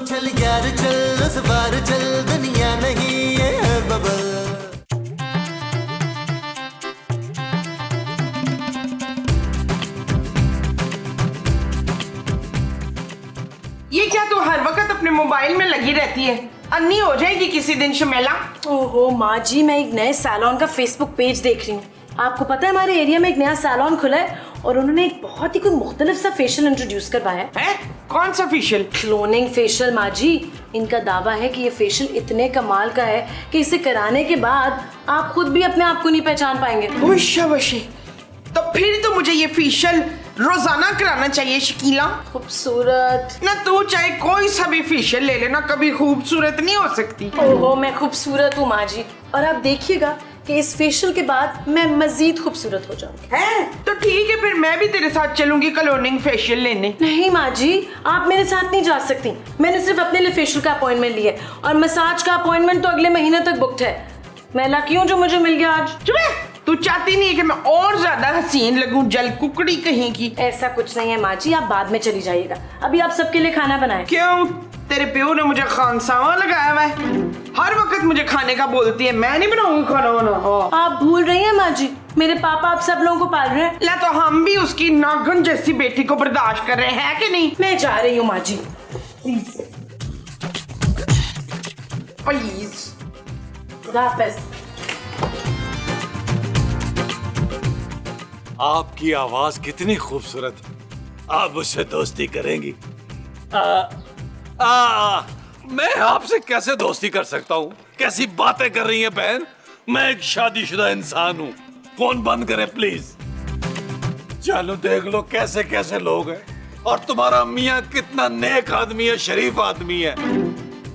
चल यार चल उस बार चल दुनिया नहीं ये है बबल। ये क्या तू हर वक्त अपने मोबाइल में लगी रहती है? अन्नी हो जाएगी किसी दिन शमेला। ओहो माँ जी, मैं एक नए सैलून का फेसबुक पेज देख रही हूँ। आपको पता है हमारे एरिया में एक नया सैलून खुला है और उन्होंने एक बहुत ही कोई मुख्तलिफ सा फेशियल इंट्रोड्यूस करवाया है। कौन सा फेशियल? क्लोनिंग फेशियल माँ जी। इनका दावा है कि ये फेशियल इतने कमाल का है कि इसे कराने के बाद आप खुद भी अपने आप को नहीं पहचान पाएंगे। शाबाशी। तो फिर तो मुझे ये फेशियल रोजाना कराना चाहिए शकीला। खूबसूरत ना तू चाहे कोई सा भी फेशियल ले लेना, कभी खूबसूरत नहीं हो सकती। ओहो मैं खूबसूरत हूँ माँ जी, और आप देखिएगा कि इस फेशियल के बाद मैं मजीद खूबसूरत हो जाऊंगी। है तो ठीक है, फिर मैं भी तेरे साथ चलूंगी क्लोनिंग फेशियल लेने। नहीं माँ जी, आप मेरे साथ नहीं जा सकती। मैंने सिर्फ अपने लिए फेशियल का अपॉइंटमेंट लिया है और मसाज का अपॉइंटमेंट तो अगले महीने तक बुक्ड है। मैं लकी हूँ जो मुझे मिल गया आज। तू चाहती नहीं है कि मैं और ज्यादा हसीन लगूं, जल कुकड़ी कहीं की? ऐसा कुछ नहीं है माँ जी, आप बाद में चली जाइएगा। अभी आप सबके लिए खाना बनाएं। क्यों? तेरे प्यो ने मुझे खानसामा लगाया हुआ है, हर वक्त मुझे खाने का बोलती है। मैं नहीं बनाऊंगी खाना वाना। आप भूल रही हैं माँ जी, मेरे पापा आप सब लोगों को पाल रहे हैं। ला तो हम भी उसकी नागन जैसी बेटी को बर्दाश्त कर रहे हैं कि नहीं? मैं जा रही हूँ माँ जी। Please please. खुदा हाफिज। आपकी आवाज कितनी खूबसूरत। आप मुझसे दोस्ती करेंगी? मैं आपसे कैसे दोस्ती कर सकता हूँ? कैसी बातें कर रही हैं बहन? मैं एक शादीशुदा इंसान हूँ। फोन बंद करें प्लीज। चलो देख लो कैसे कैसे लोग हैं, और तुम्हारा मियाँ कितना नेक आदमी है, शरीफ आदमी है।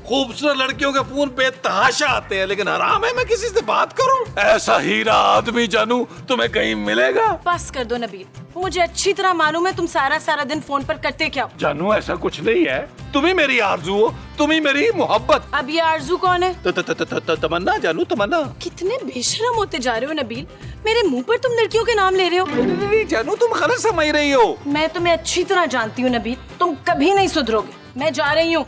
खूबसूरत लड़कियों के फोन पे तहाशा आते हैं, लेकिन हराम है मैं किसी से बात करूं? ऐसा हीरा आदमी जानू तुम्हें कहीं मिलेगा? बस कर दो नबील, मुझे अच्छी तरह मालूम है तुम सारा सारा दिन फोन पर करते क्या हो। जानू ऐसा कुछ नहीं है, तुम ही मेरी आरज़ू हो, तुम ही मेरी मोहब्बत। अब ये आरज़ू कौन है? तमन्ना जानू, तमन्ना। कितने बेशरम होते जा रहे हो नबील, मेरे मुंह पर तुम लड़कियों के नाम ले रहे हो। नहीं जानू, तुम गलत समझ रही हो। मैं तुम्हें अच्छी तरह जानती हूँ नबील, तुम कभी नहीं सुधरोगे। मैं जा रही हूँ।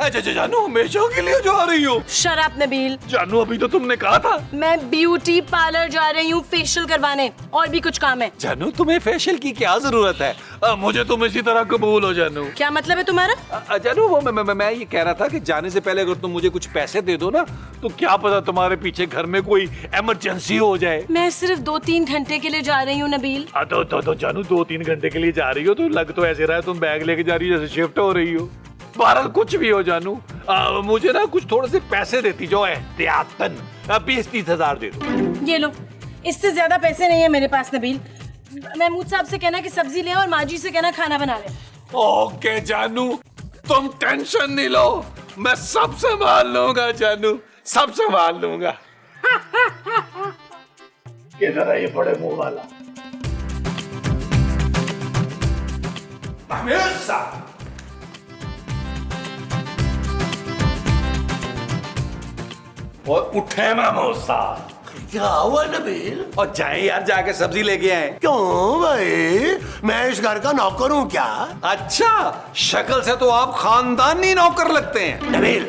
अच्छा जानू, हमेशा के लिए जा रही हो? शराब नबील। जानू अभी तो तुमने कहा था। मैं ब्यूटी पार्लर जा रही हूँ फेशियल करवाने, और भी कुछ काम है। जानू तुम्हें फेशियल की क्या जरूरत है? मुझे तुम इसी तरह कबूल हो जानू। क्या मतलब है तुम्हारा? जानू वो मैं ये कह रहा था कि जाने से पहले अगर तुम मुझे कुछ पैसे दे दो ना, तो क्या पता तुम्हारे पीछे घर में कोई इमरजेंसी हो जाए। मैं सिर्फ 2-3 घंटे के लिए जा रही हूँ नबील। तो जानू 2-3 घंटे के लिए जा रही हो तो लग तो ऐसे रहा है तुम बैग लेके जा रही हो जैसे शिफ्ट हो रही हो। बहरहाल कुछ भी हो जानू, मुझे ना कुछ थोड़े से पैसे देती जो एहतियातन 20-30 हजार दे दो। ये लो, इससे ज्यादा पैसे नहीं है मेरे पास नबील। महमूद साहब से कहना कि सब्जी ले और माजी से कहना खाना बना ले। ओके जानू, तुम टेंशन नहीं लो, मैं सब संभाल लूंगा जानू, सब संभाल लूंगा। किधर है ये बड़े मुंह वाला? और उठे महमूद साहब। क्या हुआ नबील? और जाए यार, जाके सब्जी लेके आए। क्यों भाई, मैं इस घर का नौकर हूँ क्या? अच्छा, शक्ल से तो आप खानदानी नौकर लगते हैं। नबील,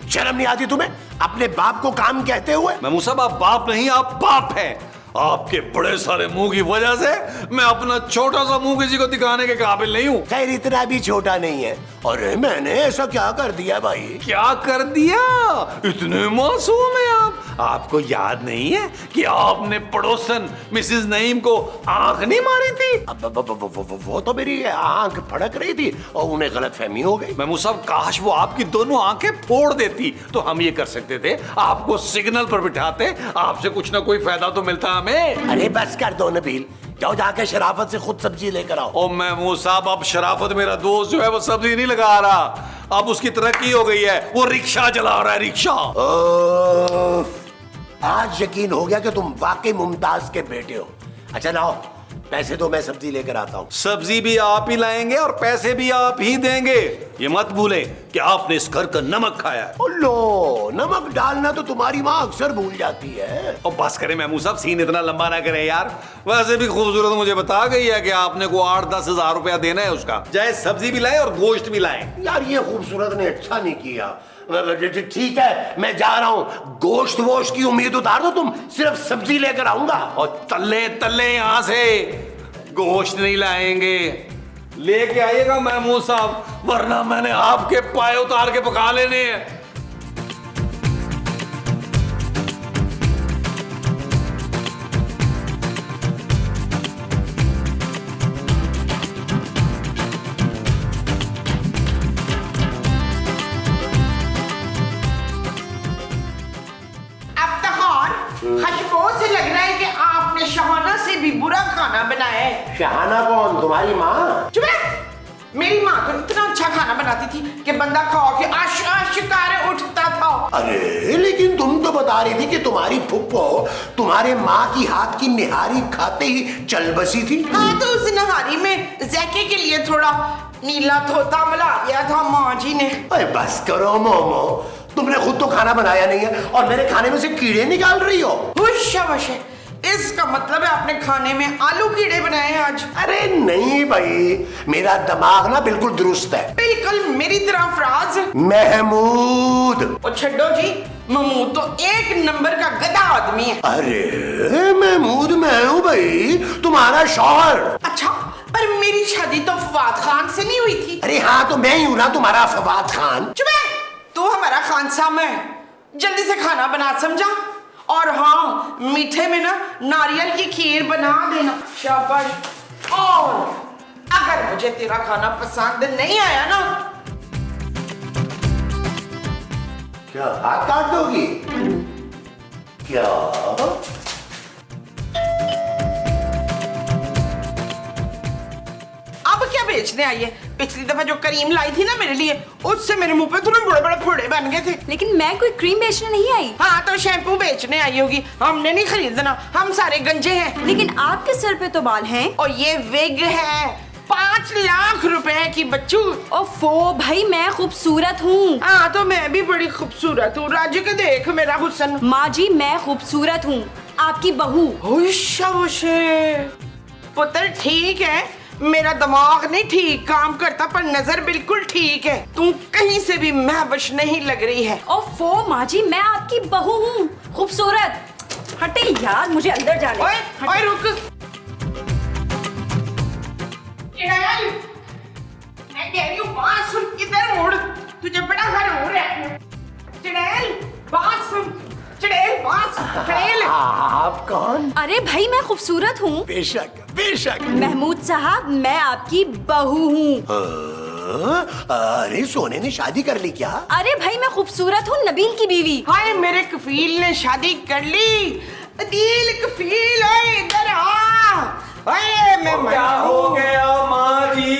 शर्म नहीं आती तुम्हें अपने बाप को काम कहते हुए? महमूद साहब आप बाप नहीं, आप बाप हैं। आपके बड़े सारे मुंह की वजह से मैं अपना छोटा सा मुंह किसी को दिखाने के काबिल नहीं हूँ। खैर इतना भी छोटा नहीं है। और मैंने ऐसा क्या कर दिया भाई? क्या कर दिया? इतने मासूम हैं आप। आपको याद नहीं है कि आपने पड़ोसन मिसेस नईम को आंख नहीं मारी थी? वो तो मेरी आंख फड़क रही थी और उन्हें गलतफहमी हो गई। महमूद साहब काश वो आपकी दोनों आंखें फोड़ देती तो हम ये कर सकते थे, आपको सिग्नल पर बिठाते, आपसे कुछ ना कोई फायदा तो मिलता हमें। अरे बस कर दो नबील, जाओ जाके शराफत से खुद सब्जी लेकर आओ। ओ महमूद साहब, अब शराफत मेरा दोस्त जो है वो सब्जी नहीं लगा रहा, अब उसकी तरक्की हो गई है, वो रिक्शा चला रहा है, रिक्शा। आज यकीन हो गया कि तुम वाकई मुमताज के बेटे हो। अच्छा लाओ पैसे दो, मैं सब्जी लेकर आता हूँ। सब्जी भी आप ही लाएंगे और पैसे भी आप ही देंगे। ये मत भूलें कि आपने इस घर का नमक खाया है। लो, नमक डालना तो तुम्हारी माँ अक्सर भूल जाती है। और बस करें महमूद साहब, सीन इतना लंबा ना करें यार। वैसे भी खूबसूरत मुझे बता गई है कि आपने को 8-10 हजार रुपया देना है उसका, चाहे सब्जी भी लाए और गोश्त भी लाए। यार ये खूबसूरत ने अच्छा नहीं किया। ठीक है मैं जा रहा हूँ, गोश्त वोश्त की उम्मीद उतार दो तुम, सिर्फ सब्जी लेकर आऊंगा। और तल्ले तल्ले यहां से गोश्त नहीं लाएंगे, लेके आइएगा महमूद साहब, वरना मैंने आपके पाए उतार के पका लेने हैं। खुशबू से लग रहा है कि आपने शहाना से भी बुरा खाना बनाया है। शहाना कौन, तुम्हारी माँ? चुप रह। मेरी माँ तो इतना अच्छा खाना बनाती थी कि बंदा खा के आशिकारे उठता था। अरे लेकिन तुम तो बता रही थी कि तुम्हारी फुप्पो तुम्हारे माँ की हाथ की निहारी खाते ही चल बसी थी। हाँ तो उस निहारी में जैके के लिए थोड़ा नीला धोता मिला दिया था माँ जी ने। अरे बस करो मोमो, तुमने खुद तो खाना बनाया नहीं है और मेरे खाने में से कीड़े निकाल रही हो। हुश, इसका मतलब है आपने खाने में आलू कीड़े बनाए हैं आज। अरे नहीं भाई, मेरा दिमाग ना बिल्कुल दुरुस्त है। बिल्कुल मेरी तरह फराज। महमूद। और छड्डो जी, महमूद तो 1 नंबर का गधा आदमी है। अरे महमूद मैं हूँ भाई, तुम्हारा शौहर। अच्छा, पर मेरी शादी तो फवाद खान से नहीं हुई थी। अरे हाँ तो मैं ही हूँ ना तुम्हारा फवाद खान। चुप है, तू हमारा खान साहब है। जल्दी से खाना बना समझा। और हाँ, मीठे में ना नारियल की खीर बना देना। शाबाश। और अगर मुझे तेरा खाना पसंद नहीं आया ना, क्या हाथ काट दोगी क्या? अब क्या बेचने आई है? पिछली दफा जो करीम लाई थी ना मेरे लिए, उससे मेरे मुंह पे थोड़े बड़े बड़े फोड़े बन गए थे। लेकिन मैं कोई क्रीम बेचने नहीं आई। हाँ तो शैम्पू बेचने आई होगी, हमने नहीं खरीदना, हम सारे गंजे हैं। लेकिन आपके सर पे तो बाल हैं। और ये विग है 5 लाख रुपए की बच्चू। ओफो भाई, मैं खूबसूरत हूँ। हाँ तो मैं भी बड़ी खूबसूरत हूँ, राजू के देख मेरा हुस्न। माँ जी मैं खूबसूरत हूँ, आपकी बहू। पुत्र ठीक है, मेरा दिमाग नहीं ठीक काम करता पर नजर बिल्कुल ठीक है। तू कहीं से भी महवश नहीं लग रही है। ओफो माँ जी, मैं आपकी बहू हूँ, खूबसूरत। हटे यार, मुझे अंदर जाने। ओए रुक। मैं कह रही हूँ बात सुन, किधर मुड़, तुझे बड़ा घर हो रहा है। चुड़ैल बात सुन, चुड़ैल बात सुन, चुड़ैल। आप कौन? अरे भाई मैं खूबसूरत हूँ। बेशक बेशक। महमूद साहब मैं आपकी बहू हूँ। अरे सोने ने शादी कर ली क्या? अरे भाई मैं खूबसूरत हूँ, नबील की बीवी। हाय मेरे कफील ने शादी कर ली। अदील कफील ओए इधर आ। ओए मैं क्या हो गया माँ जी,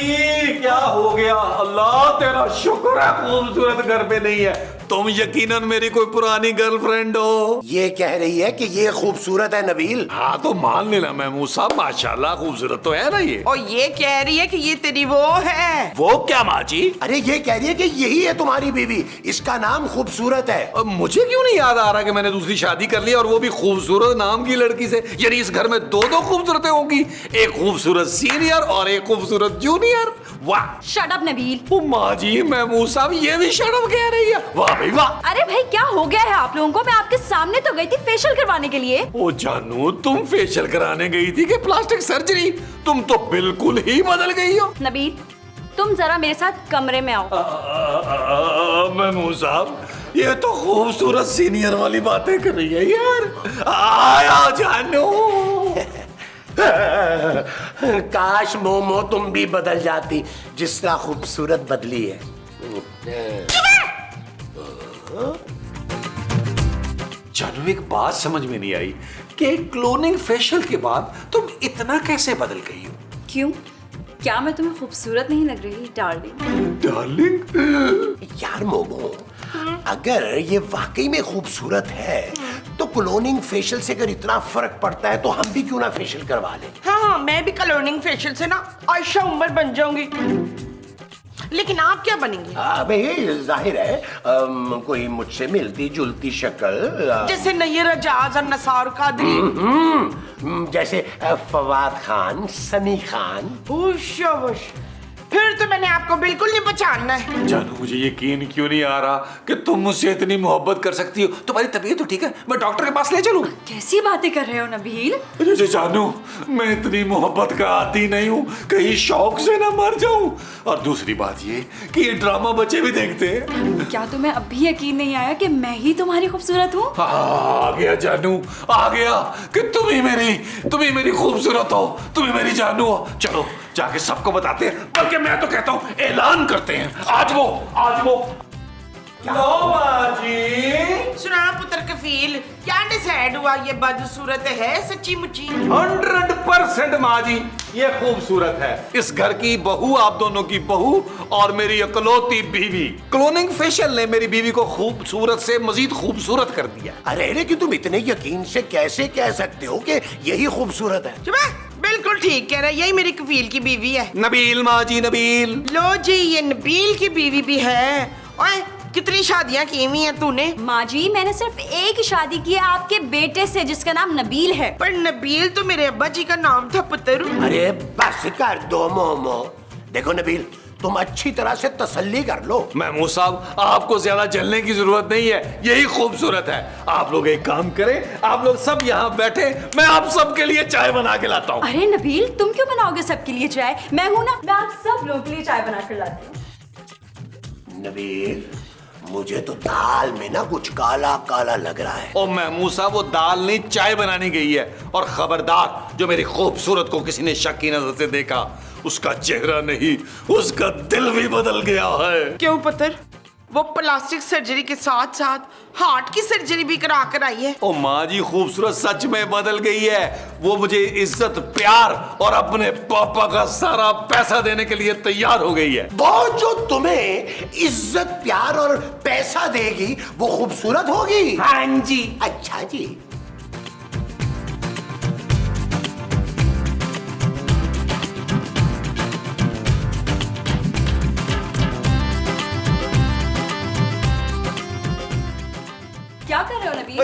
क्या हो गया? अल्लाह तेरा शुक्र है खूबसूरत घर पे नहीं है। तुम यकीनन मेरी कोई पुरानी गर्लफ्रेंड हो। ये कह रही है कि ये खूबसूरत है नबील। हाँ तो मान लेना महमूद साहब, माशाल्लाह खूबसूरत तो है ना ये। और ये कह रही है कि ये तेरी वो है। वो क्या माँ जी? अरे ये कह रही है कि यही है तुम्हारी बीवी, इसका नाम खूबसूरत है। अब मुझे क्यों नहीं याद आ रहा कि मैंने दूसरी शादी कर ली और वो भी खूबसूरत नाम की लड़की से। यानी इस घर में 2 खूबसूरतें होंगी, एक खूबसूरत सीनियर और एक खूबसूरत जूनियर। वाह। Shut up Nabeel. ओ माँ जी, महमूद साहब ये भी शट अप कह रही है। वाह भाई वाह। अरे भाई क्या हो गया है आप लोगों को? मैं आपके सामने तो गई थी फेशियल करवाने के लिए। ओ जानू, तुम फेशियल कराने गई थी कि प्लास्टिक सर्जरी? तुम तो बिल्कुल ही बदल गई हो। नबील तुम जरा मेरे साथ कमरे में आओ। महमूद साहब ये तो खूबसूरत सीनियर वाली बातें कर रही है यार। आया जानू। काश मोमो तुम भी बदल जाती जिस तरह खूबसूरत बदली है। जानू एक बात समझ में नहीं आई कि क्लोनिंग फेशियल के बाद तुम इतना कैसे बदल गई हो? क्यों, क्या मैं तुम्हें खूबसूरत नहीं लग रही डार्लिंग? डार्लिंग यार मोमो, अगर ये वाकई में खूबसूरत है तो क्लोनिंग फेशियल से अगर इतना फर्क पड़ता है तो हम भी क्यों ना फेशियल करवा लें? हाँ मैं भी क्लोनिंग फेशियल से ना आयशा उमर बन जाऊंगी। लेकिन आप क्या बनेंगे? अबे जाहिर है कोई मुझसे मिलती जुलती शक्ल, जैसे नैयर एजाज और नसार कादरी। जैसे फवाद खान, सनी खान। शाबाश, फिर तो मैंने आपको बिल्कुल नहीं पहचानना है। जानू मुझे यकीन क्यों नहीं आ रहा कि तुम मुझसे इतनी मोहब्बत कर सकती हो। तुम्हारी तबीयत तो ठीक है, मैं डॉक्टर के पास ले चलूं? कैसी बातें कर रहे हो नबील? अरे जानू, मैं इतनी मोहब्बत का आदी नहीं हूँ, कहीं शौक से ना मर जाऊं। और दूसरी बात ये कि ये ड्रामा बच्चे भी देखते हैं। क्या तुम्हें अब भी यकीन नहीं आया कि मैं ही तुम्हारी खूबसूरत हूँ? आ गया जानू, आ गया कि तुम ही मेरी खूबसूरत हो, तुम ही मेरी जानू हो। चलो जाके सबको बताते हैं, बल्कि मैं तो कहता हूँ ऐलान करते हैं। आज वो लो बाजी। सुना पुत्र कफील, क्या डिसाइड हुआ? ये बदसूरत है सच्ची मुच्ची? 100% माँ जी, ये खूबसूरत है। इस घर की बहू, आप दोनों की बहू और मेरी इकलौती बीवी। क्लोनिंग फेशियल ने मेरी बीवी को खूबसूरत से मजीद खूबसूरत कर दिया। अरे लेकिन तुम इतने यकीन से कैसे कह सकते हो कि यही खूबसूरत है? चुप है, बिल्कुल ठीक कह रहा है, यही मेरी कफील की बीवी है। नबील माँ जी, नबील। लो जी, ये नबील की बीवी भी है। ओए, कितनी शादियां की हुई हैं तूने? माँ जी, मैंने सिर्फ एक ही शादी की है आपके बेटे से, जिसका नाम नबील है। पर नबील तो मेरे अब्बा जी का नाम था पुत्र। अरे बस कर दो मोमो। देखो नबील, तुम अच्छी तरह से तसल्ली कर लो। महमूद साहब, आपको ज्यादा जलने की जरूरत नहीं है, यही खूबसूरत है। आप लोग एक काम करें, आप लोग सब यहाँ बैठे, मैं आप सबके लिए चाय बना के लाता हूँ। अरे नबील, तुम क्यों बनाओगे सबके लिए चाय? मैं हूँ ना, मैं आप सब लोगों के लिए चाय बना कर लाती हूँ। नबील, मुझे तो दाल में ना कुछ काला काला लग रहा है। ओ महमूद साहब, वो दाल नहीं चाय बनाने गई है। और खबरदार, जो मेरी खूबसूरत को किसी ने शक की नजर से देखा, उसका चेहरा नहीं, उसका दिल भी बदल गया है। क्यों पुत्र? वो प्लास्टिक सर्जरी के साथ साथ हार्ट की सर्जरी भी करा कर आई है। ओ माँ जी, खूबसूरत सच में बदल गई है। वो मुझे इज्जत, प्यार और अपने पापा का सारा पैसा देने के लिए तैयार हो गई है। वो जो तुम्हें इज्जत, प्यार और पैसा देगी, वो खूबसूरत होगी। हाँ जी। अच्छा जी। क्या कर रहे हो नबील?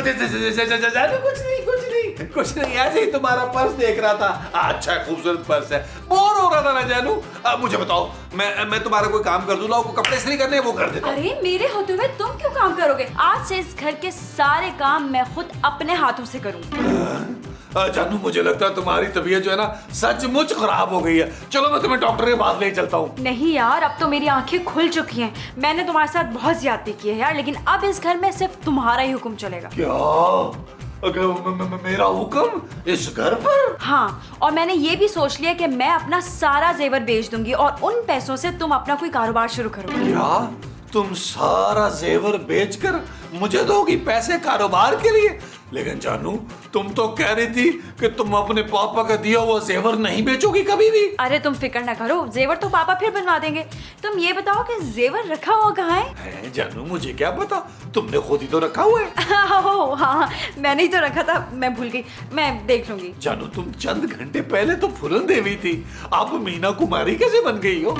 कुछ नहीं, ऐसे ही तुम्हारा पर्स देख रहा था। अच्छा खूबसूरत पर्स है, बोर हो रहा था ना जानू। अब मुझे बताओ, मैं तुम्हारा कोई काम कर दूं? लाओ, कपड़े इस्त्री करने हैं, वो कर देता हूं। अरे मेरे होते हुए तुम क्यों काम करोगे? आज से इस घर के सारे काम मैं खुद अपने हाथों से करूंगी। जानू, मुझे लगता है तुम्हारी तबीयत जो है ना, सचमुच खराब हो गई है। चलो मैं तुम्हें डॉक्टर के पास ले चलता हूँ। नहीं यार, अब तो मेरी आंखें खुल चुकी हैं। मैंने तुम्हारे साथ बहुत ज्यादती की है यार, लेकिन अब इस घर में सिर्फ तुम्हारा ही हुक्म चलेगा। क्या? अगर मेरा हुक्म इस घर पर? हाँ, और मैंने ये भी सोच लिया कि मैं अपना सारा जेवर बेच दूंगी और उन पैसों से तुम अपना कोई कारोबार शुरू करोगे। क्या? तुम सारा जेवर बेचकर मुझे दोगी पैसे कारोबार के लिए? लेकिन जानू, तुम तो कह रही थी कि तुम अपने पापा का दिया हुआ जेवर नहीं बेचोगी कभी भी। अरे तुम फिक्र ना करो, जेवर तो पापा फिर बनवा देंगे। तुम ये बताओ कि जेवर रखा हुआ कहाँ है? जानू, मुझे क्या पता, तुमने खुद ही तो रखा हुआ है। हाँ, मैंने ही तो रखा था, मैं भूल गई, मैं देख लूंगी। जानू, तुम चंद घंटे पहले तो फूलन देवी थी, आप मीना कुमारी कैसे बन गई हो?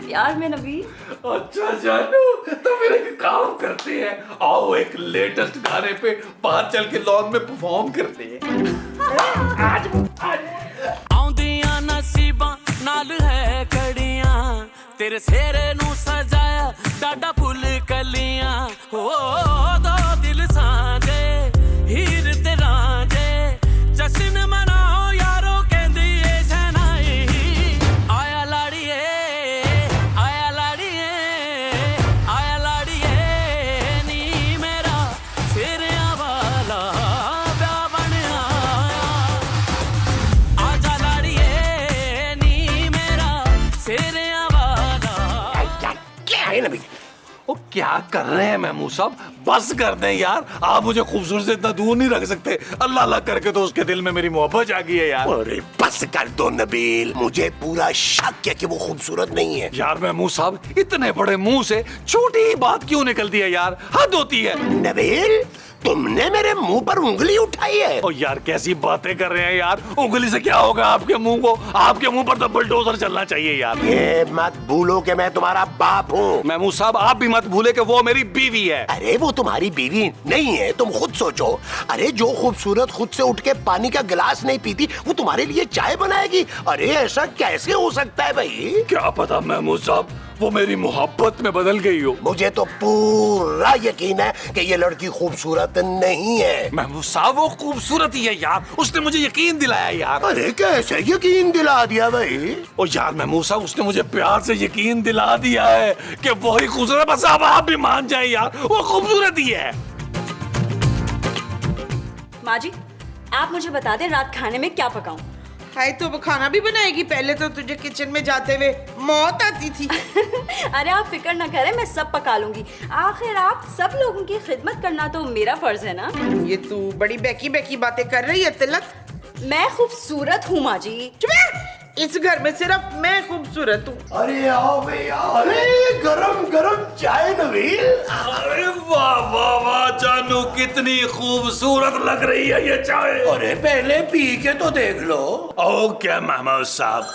प्यार में नबील। अच्छा जानू, तो फिर एक काम करते हैं, आओ एक लेटेस्ट गाने पे बाहर चल के लॉन में परफॉर्म करते हैं। आज आउंदियां नसीबां नाल है कड़ियां, तेरे सेरे नू सजाया डाडा फुल कलियां। हो दो दिल सांझे, हीर ते रांझे, जश्न मनाओ यारो कहंदी ए शहनाई। आया लाड़िए, आया लाड़िए, आया लाड़िए नी मेरा सेरिया वाला ब्याह बनया। आजा लाड़िए नी मेरा सेरिया वाला। क्या है नबील? ओ क्या कर रहे हैं महमूद साहब? बस कर दें यार, आप मुझे खूबसूरत से इतना दूर नहीं रख सकते। अल्लाह अल्लाह करके तो उसके दिल में मेरी मोहब्बत जागी है यार। अरे बस कर दो नबील, मुझे पूरा शक है कि वो खूबसूरत नहीं है। यार महमूद साहब, इतने बड़े मुंह से छोटी ही बात क्यों निकलती है यार? हद होती है। नबील, तुमने मेरे मुंह पर उंगली उठाई है? ओ यार कैसी बातें कर रहे हैं यार, उंगली से क्या होगा आपके मुंह को? आपके मुंह पर तो बुलडोजर चलना चाहिए यार। ये मत भूलो कि मैं तुम्हारा बाप हूँ। महमूद साहब आप भी मत भूले कि वो मेरी बीवी है। अरे वो तुम्हारी बीवी नहीं है, तुम खुद सोचो। अरे जो खूबसूरत खुद से उठ के पानी का गिलास नहीं पीती वो तुम्हारे लिए चाय बनाएगी? अरे ऐसा कैसे हो सकता है भाई? क्या पता महमूद साहब वो मेरी मोहब्बत में बदल गई हो। मुझे तो पूरा यकीन है कि ये लड़की खूबसूरत नहीं है। महमूद साहब वो खूबसूरत ही है यार, उसने मुझे यकीन दिलाया यार। अरे कैसे यकीन दिला दिया भाई? ओ यार महमूद साहब उसने मुझे प्यार से यकीन दिला दिया है कि वही खूबसूरत। बस अब आप भी मान जाए यार, वो खूबसूरत ही है। माँ जी आप मुझे बता दें रात खाने में क्या पकाऊं? हाय तो वो खाना भी बनाएगी? पहले तो तुझे किचन में जाते हुए मौत आती थी। अरे आप फिक्र ना करें, मैं सब पका लूंगी। आखिर आप सब लोगों की खिदमत करना तो मेरा फर्ज है ना। ये तू बड़ी बेकी बेकी बातें कर रही है तिलक। मैं खूबसूरत हूँ माँ जी। चुप है। इस घर में सिर्फ मैं खूबसूरत हूँ। अरे आओ भैया, अरे गरम गरम चाय नवील। अरे वाह वाह वाह जानू, कितनी खूबसूरत लग रही है ये चाय। अरे पहले पी के तो देख लो। ओके महमूद साहब।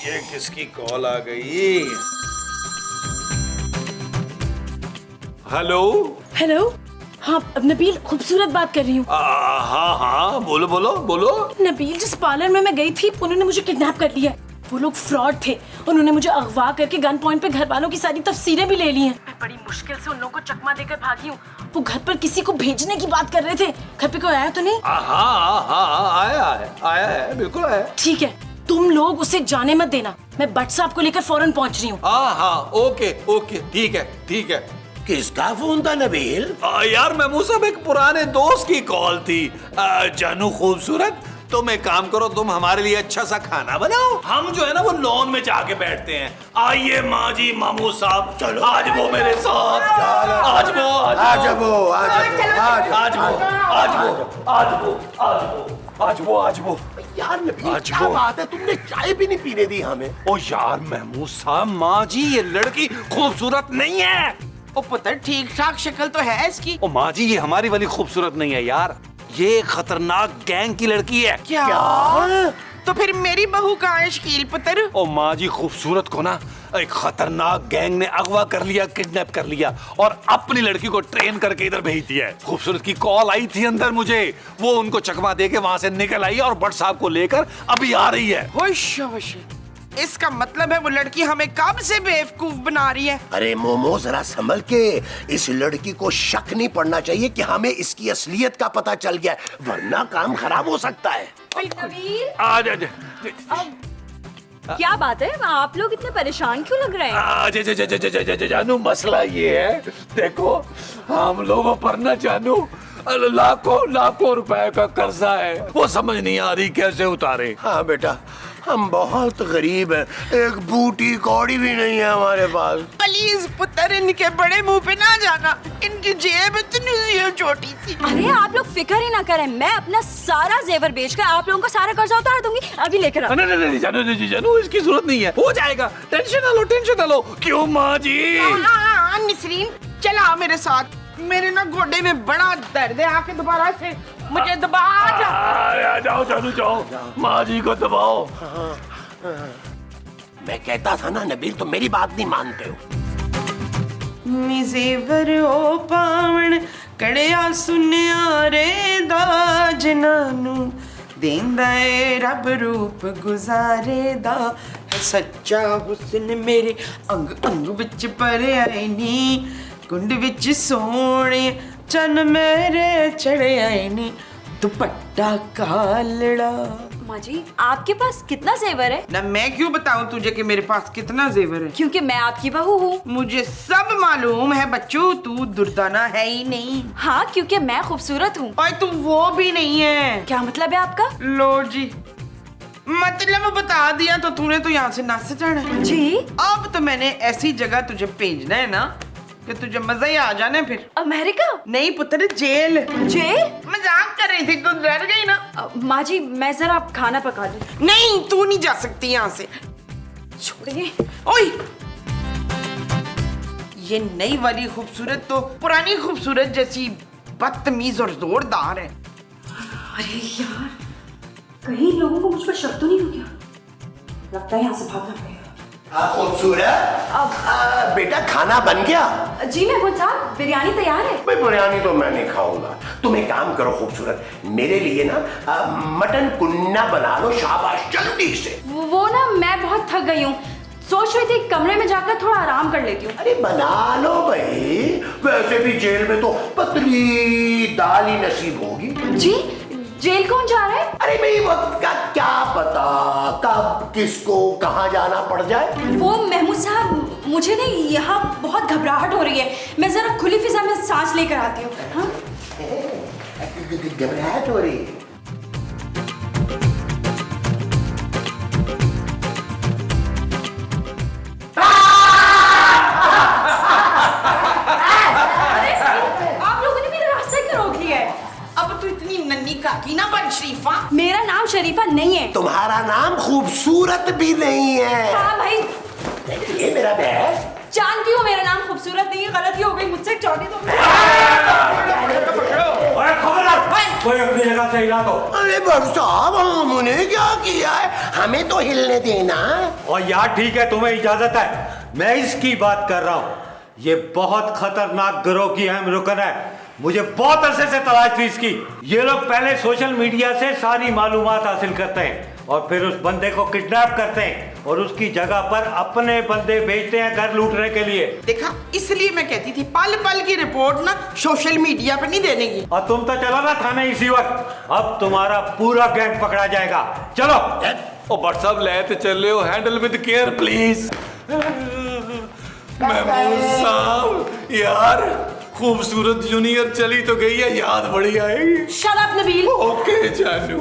ये किसकी कॉल आ गई? हेलो। हेलो, हाँ अब नबील खूबसूरत बात कर रही हूँ। हाँ हाँ बोलो बोलो बोलो। नबील जिस पार्लर में मैं गई थी उन्होंने मुझे किडनैप कर लिया। वो लोग फ्रॉड थे, उन्होंने मुझे अगवा करके गन पॉइंट पे घर वालों की सारी तफसीरें भी ले ली हैं। मैं बड़ी मुश्किल से उन लोगों को चकमा देकर भागी हूँ। वो घर पर किसी को भेजने की बात कर रहे थे। घर पे कोई आया तो नहीं? हाँ आया है बिल्कुल आया। ठीक है, तुम लोग उसे जाने मत देना। मैं बट साहब को लेकर फौरन पहुँच रही हूँ। हाँ ओके ओके ठीक है। किसका फोन था नबील? यार महमूद साहब एक पुराने दोस्त की कॉल थी। जानू खूबसूरत, तुम एक काम करो, तुम हमारे लिए अच्छा सा खाना बनाओ। हम जो है ना वो लॉन में जाके बैठते हैं। आइए माँ जी महमूद साहब, चलो आज वो मेरे साथ। आज वो यार नबील आज क्या वो। बात है, तुमने चाय भी नहीं पीने दी हमें। ओ यार महमूद साहब, माँ जी ये लड़की खूबसूरत नहीं है। ओ पुत्र ठीक ठाक शक्ल तो है इसकी। ओ माँ जी ये हमारी वाली खूबसूरत नहीं है यार, ये खतरनाक गैंग की लड़की है। क्या? तो फिर मेरी बहू कहाँ है शकील पुत्र? ओ माँ जी खूबसूरत को ना एक खतरनाक गैंग ने अगवा कर लिया, किडनैप कर लिया और अपनी लड़की को ट्रेन करके इधर भेज दिया है। खूबसूरत की कॉल आई थी अंदर मुझे, वो उनको चकमा दे के वहां से निकल आई और भट्ट साहब को लेकर अभी आ रही है। होश होश। इसका मतलब है वो लड़की हमें कब से बेवकूफ बना रही है। अरे मोमो जरा संभल के। इस लड़की को शक नहीं पड़ना चाहिए कि हमें इसकी असलियत का पता चल गया, वरना काम खराब हो सकता है। आ जा क्या बात है, आप लोग इतने परेशान क्यों लग रहे हैं? जानू मसला ये है, देखो हम लोगों पर ना जानू लाखों रुपए का कर्जा है, वो समझ नहीं आ रही कैसे उतारे। हाँ बेटा, हम बहुत गरीब हैं, एक बूटी कौड़ी भी नहीं है हमारे पास। प्लीज पुत्र इनके बड़े मुंह पे ना जाना, इनकी जेब इतनी सी छोटी सी। अरे आप लोग फिक्र ही ना करें, मैं अपना सारा जेवर बेचकर आप लोगों का सारा कर्जा उतार दूंगी। अभी लेकर आओ। नहीं जानू इसकी जरूरत नहीं है, हो जाएगा, टेंशन ना लो। क्यों माँ जी? निसरीन चला मेरे साथ, मेरे ना गोडे में बड़ा दर्द है, आके दोबारा से मुझे दबा। जाओ जानू जाओ, माँ जी को दबाओ। मैं कहता था ना नबील, तुम मेरी बात नहीं मानते हो। जेवर ओ पावण कड़िया सुनिया रे दा जिनानू देंदा ए रब रूप गुजारे दा है सच्चा हुस्न मेरे अंग अंग विच भरिया नी कुंड विच सोने चन मेरे चढ़िया नी दुपट्टा कालड़ा। माँ जी आपके पास कितना जेवर है? ना मैं क्यों बताऊं तुझे कि मेरे पास कितना जेवर है? क्योंकि मैं आपकी बहू हूँ। मुझे सब मालूम है बच्चों, तू दुर्दाना है ही नहीं। हाँ क्योंकि मैं खूबसूरत हूँ। और तू वो भी नहीं है। क्या मतलब है आपका? लो जी, मतलब बता दिया तो तूने तो यहाँ से नाच जाना है। जी अब तो मैंने ऐसी जगह तुझे भेजना है ना कि तुझे मजा ही आ जाना है। फिर अमेरिका? नहीं पुत्र, जेल। जेल? मजाक कर रही थी, तू डर गई ना। माँ जी मैं जरा खाना पका लूं। नहीं तू नहीं जा सकती यहाँ से। छोड़िए। ओए ये नई वाली खूबसूरत तो पुरानी खूबसूरत जैसी बदतमीज और जोरदार है। अरे यार, कहीं लोगों को मुझ पर शक तो नहीं हो गया? लगता है यहाँ से भागना पड़ेगा। खूबसूरत, बेटा खाना बन गया? जी महमूद साहब, बिरयानी तैयार है। भाई बिरयानी तो मैं नहीं खाऊंगा। तुम एक काम करो खूबसूरत, मेरे लिए ना मटन कुन्ना बना लो, शाबाश, जल्दी से। वो ना मैं बहुत थक गई हूँ, सोच रही थी कमरे में जाकर थोड़ा आराम कर लेती हूँ। अरे बना लो भाई, वैसे भी जेल में तो पतली दाल ही नसीब होगी। जी, जेल कौन जा रहा है? अरे भाई वक्त का क्या पता, कब किसको कहाँ जाना पड़ जाए। वो महमूद साहब, मुझे ना यहाँ बहुत घबराहट हो रही है, मैं जरा खुली फिजा में सांस लेकर आती हूँ। हाँ? घबराहट हो रही है? आप लोगों ने मेरा रास्ता क्यों रोक लिया है? अब तू इतनी नन्ही काकी ना बन शरीफा। मेरा नाम शरीफा नहीं है। तुम्हारा नाम खूबसूरत भी नहीं है। हाँ भाई, ये मेरा बैग। जानती हूँ मेरा नाम खूबसूरत नहीं है, गलती हो गई मुझसे, चौड़ी तो कोई अपनी जगह से हिला दो। अरे भाई साहब, हमने क्या किया है, हमें तो हिलने देना। और यार ठीक है, तुम्हें इजाजत है, मैं इसकी बात कर रहा हूँ। ये बहुत खतरनाक गिरोह की अहम रुकन है, मुझे बहुत अरसे से तलाश थी इसकी। ये लोग पहले सोशल मीडिया से सारी मालूमात हासिल करते हैं और फिर उस बंदे को किडनैप करते हैं और उसकी जगह पर अपने बंदे भेजते हैं घर लूटने के लिए। देखा, इसलिए मैं कहती थी पल पल की रिपोर्ट ना सोशल मीडिया पे नहीं देने की। और तुम तो चलो ना थाने इसी वक्त, अब तुम्हारा पूरा गैंग पकड़ा जाएगा। चलो। ओ बट साहब लेते चले हो, handle with care please. Mahmood साहब यार, खूबसूरत जूनियर चली तो गई है, याद बड़ी आएगी। Shut up Nabeel. ओके जानू।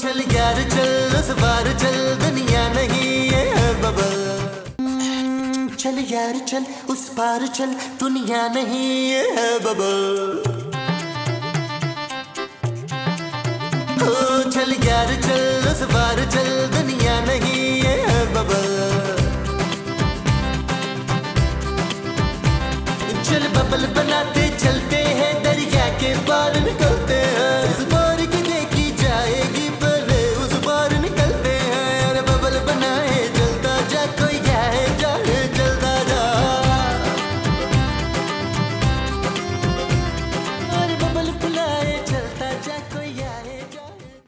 चल यार चल, उस बार चल, दुनिया नहीं है बबल। चल यार चल, उस पार चल, दुनिया नहीं है बबल। चल यार चल, उस बार चल, दुनिया